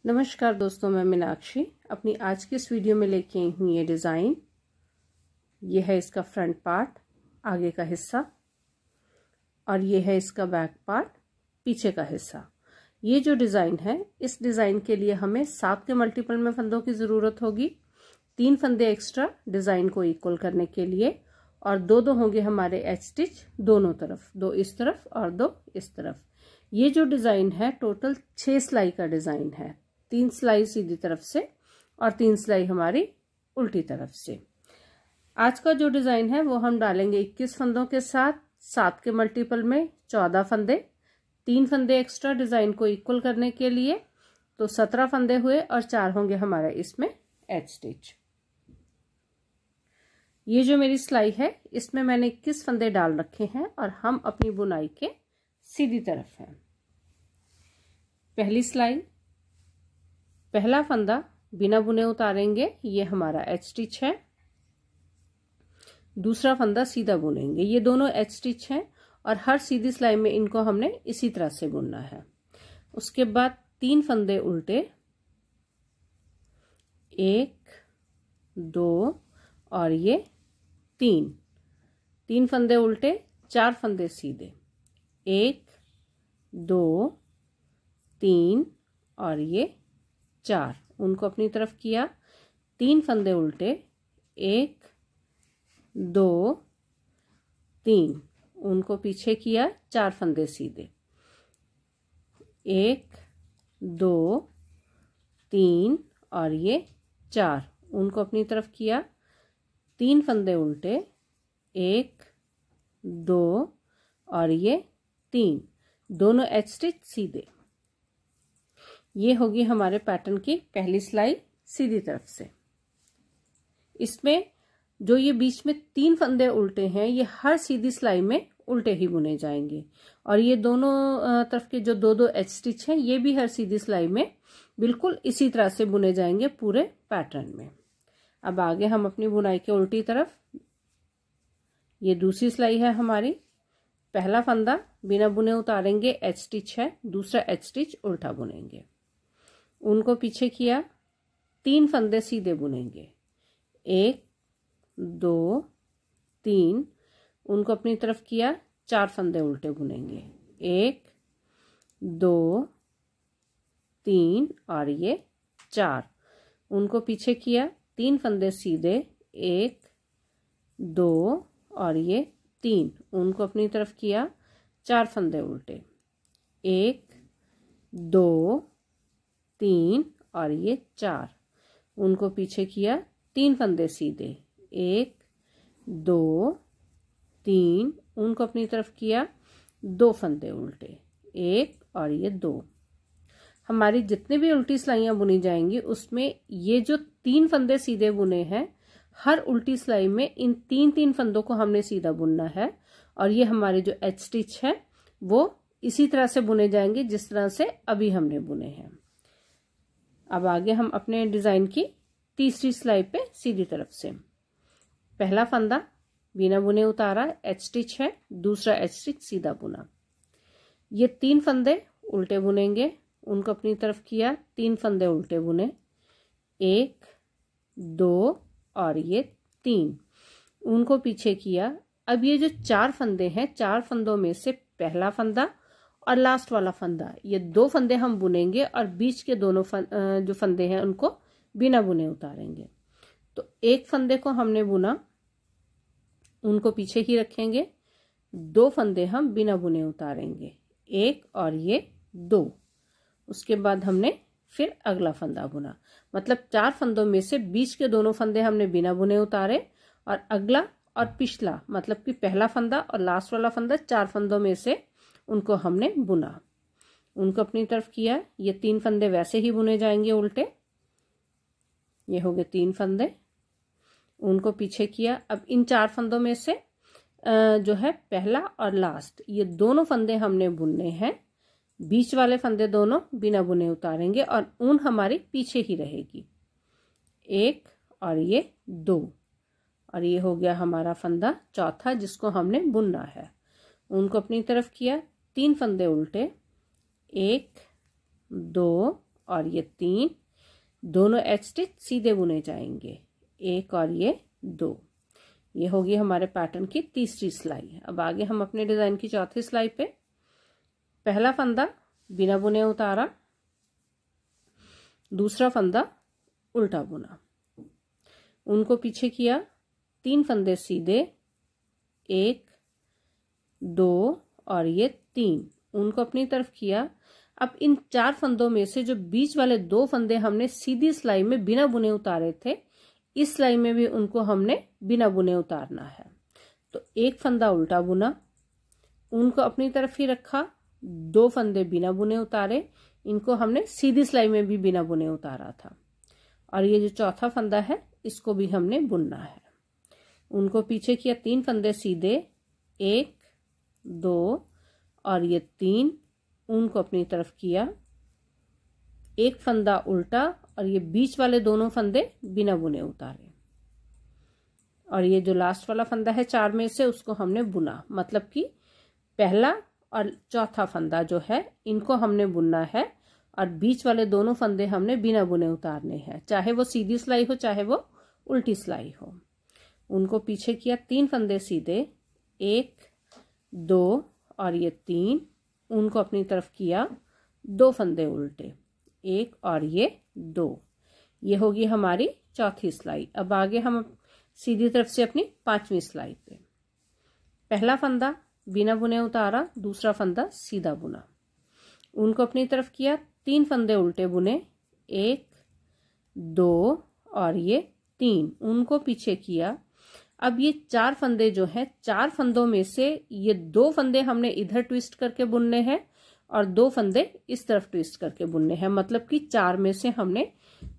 नमस्कार दोस्तों, मैं मीनाक्षी अपनी आज की इस वीडियो में लेके आई हूँ ये डिज़ाइन। ये है इसका फ्रंट पार्ट, आगे का हिस्सा, और ये है इसका बैक पार्ट, पीछे का हिस्सा। ये जो डिज़ाइन है, इस डिज़ाइन के लिए हमें 7 के मल्टीपल में फंदों की ज़रूरत होगी। 3 फंदे एक्स्ट्रा डिज़ाइन को इक्वल करने के लिए, और दो होंगे हमारे एच स्टिच दोनों तरफ, 2 इस तरफ और 2 इस तरफ। ये जो डिज़ाइन है टोटल 6 सिलाई का डिज़ाइन है। 3 सिलाई सीधी तरफ से और 3 सिलाई हमारी उल्टी तरफ से। आज का जो डिज़ाइन है वो हम डालेंगे 21 फंदों के साथ 7 के मल्टीपल में 14 फंदे, 3 फंदे एक्स्ट्रा डिज़ाइन को इक्वल करने के लिए, तो 17 फंदे हुए और 4 होंगे हमारे इसमें एच स्टिच। ये जो मेरी सिलाई है इसमें मैंने 21 फंदे डाल रखे हैं और हम अपनी बुनाई के सीधी तरफ हैं। पहली सिलाई, पहला फंदा बिना बुने उतारेंगे, ये हमारा एच स्टिच है। दूसरा फंदा सीधा बुनेंगे, ये दोनों एच स्टिच हैं और हर सीधी सिलाई में इनको हमने इसी तरह से बुनना है। उसके बाद 3 फंदे उल्टे, 1 2 और ये 3 फंदे उल्टे, 4 फंदे सीधे, 1 2 3 और ये 4, उनको अपनी तरफ किया। 3 फंदे उल्टे, 1 2 3, उनको पीछे किया, 4 फंदे सीधे, 1 2 3 और ये 4, उनको अपनी तरफ किया। 3 फंदे उल्टे, 1 2 और ये 3, दोनों एच स्टिच सीधे। ये होगी हमारे पैटर्न की पहली सिलाई सीधी तरफ से। इसमें जो ये बीच में 3 फंदे उल्टे हैं, ये हर सीधी सिलाई में उल्टे ही बुने जाएंगे, और ये दोनों तरफ के जो 2 एच स्टिच हैं ये भी हर सीधी सिलाई में बिल्कुल इसी तरह से बुने जाएंगे पूरे पैटर्न में। अब आगे हम अपनी बुनाई के उल्टी तरफ, ये दूसरी सिलाई है हमारी। पहला फंदा बिना बुने उतारेंगे, एच स्टिच है, दूसरा एच स्टिच उल्टा बुनेंगे, उनको पीछे किया। 3 फंदे सीधे बुनेंगे, 1 2 3, उनको अपनी तरफ किया। 4 फंदे उल्टे बुनेंगे, 1 2 3 और ये 4, उनको पीछे किया। 3 फंदे सीधे, 1 2 और ये 3, उनको अपनी तरफ किया। 4 फंदे उल्टे, 1 2 3 और ये 4, उनको पीछे किया। 3 फंदे सीधे, 1 2 3, उनको अपनी तरफ किया। 2 फंदे उल्टे, 1 और ये 2। हमारी जितनी भी उल्टी सिलाइयाँ बुनी जाएंगी उसमें ये जो 3 फंदे सीधे बुने हैं, हर उल्टी सिलाई में इन 3 फंदों को हमने सीधा बुनना है, और ये हमारे जो एच स्टिच है वो इसी तरह से बुने जाएंगे जिस तरह से अभी हमने बुने हैं। अब आगे हम अपने डिज़ाइन की तीसरी सिलाई पे सीधी तरफ से, पहला फंदा बिना बुने उतारा, एच स्टिच है, दूसरा एच स्टिच सीधा बुना। ये 3 फंदे उल्टे बुनेंगे, उनको अपनी तरफ किया। 3 फंदे उल्टे बुने, 1 2 और ये 3, उनको पीछे किया। अब ये जो 4 फंदे हैं, 4 फंदों में से पहला फंदा और लास्ट वाला फंदा, ये 2 फंदे हम बुनेंगे और बीच के दोनों जो फंदे हैं उनको बिना बुने उतारेंगे। तो 1 फंदे को हमने बुना, उनको पीछे ही रखेंगे। 2 फंदे हम बिना बुने उतारेंगे, 1 और ये 2। उसके बाद हमने फिर अगला फंदा बुना, मतलब 4 फंदों में से बीच के दोनों फंदे हमने बिना बुने उतारे, और अगला और पिछला मतलब कि पहला फंदा और लास्ट वाला फंदा 4 फंदों में से उनको हमने बुना, उनको अपनी तरफ किया। ये 3 फंदे वैसे ही बुने जाएंगे उल्टे, ये हो गए 3 फंदे, उनको पीछे किया। अब इन 4 फंदों में से जो है पहला और लास्ट, ये दोनों फंदे हमने बुनने हैं। बीच वाले फंदे दोनों बिना बुने उतारेंगे और ऊन हमारी पीछे ही रहेगी, 1 और ये 2, और ये हो गया हमारा फंदा चौथा जिसको हमने बुनना है। उनको अपनी तरफ किया। 3 फंदे उल्टे, 1 2 और ये 3, दोनों एच स्टिच सीधे बुने जाएंगे, 1 और ये 2। ये होगी हमारे पैटर्न की तीसरी सिलाई। अब आगे हम अपने डिजाइन की चौथी सिलाई पे पहला फंदा बिना बुने उतारा, दूसरा फंदा उल्टा बुना, उनको पीछे किया, 3 फंदे सीधे, 1 2 और ये 3, उनको अपनी तरफ किया। अब इन 4 फंदों में से जो बीच वाले 2 फंदे हमने सीधी सिलाई में बिना बुने उतारे थे, इस सिलाई में भी उनको हमने बिना बुने उतारना है। तो 1 फंदा उल्टा बुना, उनको अपनी तरफ ही रखा, 2 फंदे बिना बुने उतारे, इनको हमने सीधी सिलाई में भी बिना बुने उतारा था। और ये जो चौथा फंदा है इसको भी हमने बुनना है। उनको पीछे किया, 3 फंदे सीधे, 1 2 और ये 3, उनको अपनी तरफ किया, 1 फंदा उल्टा और ये बीच वाले दोनों फंदे बिना बुने उतारे। और ये जो लास्ट वाला फंदा है 4 में से, उसको हमने बुना, मतलब कि पहला और चौथा फंदा जो है इनको हमने बुनना है और बीच वाले दोनों फंदे हमने बिना बुने उतारने हैं, चाहे वो सीधी सिलाई हो चाहे वो उल्टी सिलाई हो। उनको पीछे किया, 3 फंदे सीधे, 1 2 और ये 3, उनको अपनी तरफ किया, 2 फंदे उल्टे, 1 और ये 2। ये होगी हमारी चौथी सिलाई। अब आगे हम सीधी तरफ से अपनी 5वीं सिलाई पे पहला फंदा बिना बुने उतारा, दूसरा फंदा सीधा बुना, उनको अपनी तरफ किया, 3 फंदे उल्टे बुने, 1 2 और ये 3, उनको पीछे किया। अब ये 4 फंदे जो हैं, 4 फंदों में से ये 2 फंदे हमने इधर ट्विस्ट करके बुनने हैं और 2 फंदे इस तरफ ट्विस्ट करके बुनने हैं, मतलब कि 4 में से हमने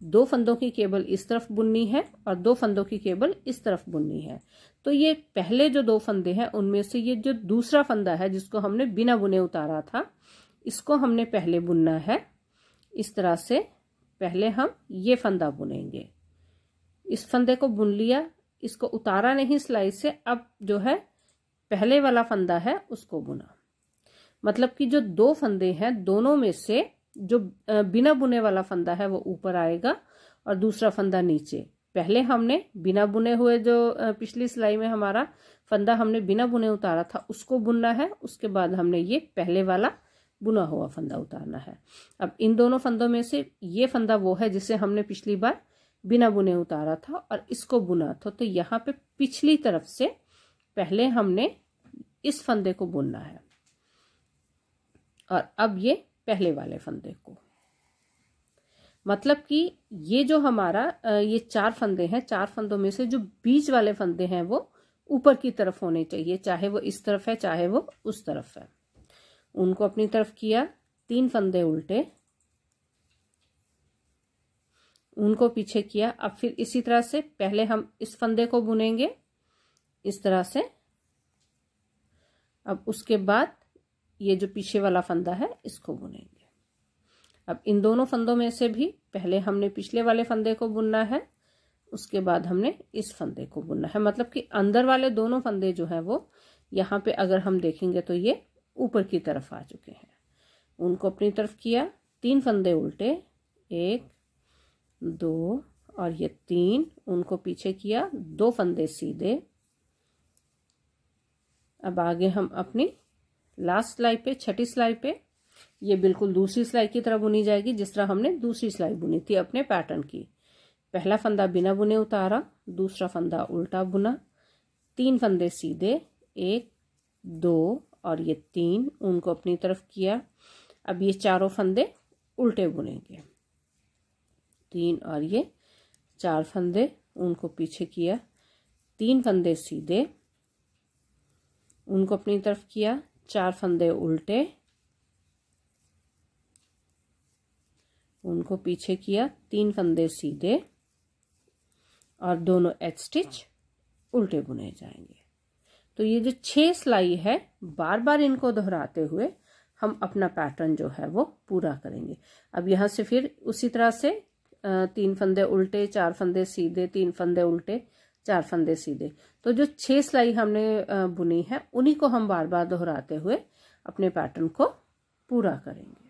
2 फंदों की केबल इस तरफ बुननी है और 2 फंदों की केबल इस तरफ बुननी है। तो ये पहले जो 2 फंदे हैं उनमें से ये जो दूसरा फंदा है जिसको हमने बिना बुने उतारा था, इसको हमने पहले बुनना है। इस तरह से पहले हम ये फंदा बुनेंगे, इस फंदे को बुन लिया, इसको उतारा नहीं सिलाई से। अब जो है पहले वाला फंदा है उसको बुना, मतलब कि जो 2 फंदे हैं दोनों में से जो बिना बुने वाला फंदा है वो ऊपर आएगा और दूसरा फंदा नीचे। पहले हमने बिना बुने हुए जो पिछली सिलाई में हमारा फंदा हमने बिना बुने उतारा था उसको बुनना है, उसके बाद हमने ये पहले वाला बुना हुआ फंदा उतारना है। अब इन दोनों फंदों में से ये फंदा वो है जिसे हमने पिछली बार बिना बुने उतारा था और इसको बुना था। तो यहाँ पे पिछली तरफ से पहले हमने इस फंदे को बुनना है और अब ये पहले वाले फंदे को, मतलब कि ये जो हमारा ये 4 फंदे हैं, 4 फंदों में से जो बीच वाले फंदे हैं वो ऊपर की तरफ होने चाहिए, चाहे वो इस तरफ है चाहे वो उस तरफ है। उनको अपनी तरफ किया, 3 फंदे उल्टे, उनको पीछे किया। अब फिर इसी तरह से पहले हम इस फंदे को बुनेंगे इस तरह से, अब उसके बाद ये जो पीछे वाला फंदा है इसको बुनेंगे। अब इन दोनों फंदों में से भी पहले हमने पिछले वाले फंदे को बुनना है, उसके बाद हमने इस फंदे को बुनना है, मतलब कि अंदर वाले दोनों फंदे जो है वो यहाँ पे अगर हम देखेंगे तो ये ऊपर की तरफ आ चुके हैं। उनको अपनी तरफ किया, 3 फंदे उल्टे, 1 2 और ये 3, उनको पीछे किया, 2 फंदे सीधे। अब आगे हम अपनी लास्ट सिलाई पे, छठी सिलाई पे, ये बिल्कुल दूसरी सिलाई की तरह बुनी जाएगी जिस तरह हमने दूसरी सिलाई बुनी थी अपने पैटर्न की। पहला फंदा बिना बुने उतारा, दूसरा फंदा उल्टा बुना, 3 फंदे सीधे, 1 2 और ये 3, उनको अपनी तरफ किया। अब ये चारों फंदे उल्टे बुनेंगे, 3 और ये 4 फंदे, उनको पीछे किया, 3 फंदे सीधे, उनको अपनी तरफ किया, 4 फंदे उल्टे, उनको पीछे किया, 3 फंदे सीधे और दोनों एच स्टिच उल्टे बुने जाएंगे। तो ये जो 6 सिलाई है, बार बार इनको दोहराते हुए हम अपना पैटर्न जो है वो पूरा करेंगे। अब यहाँ से फिर उसी तरह से 3 फंदे उल्टे, 4 फंदे सीधे, 3 फंदे उल्टे, 4 फंदे सीधे। तो जो 6 सिलाई हमने बुनी है उन्हीं को हम बार बार दोहराते हुए अपने पैटर्न को पूरा करेंगे।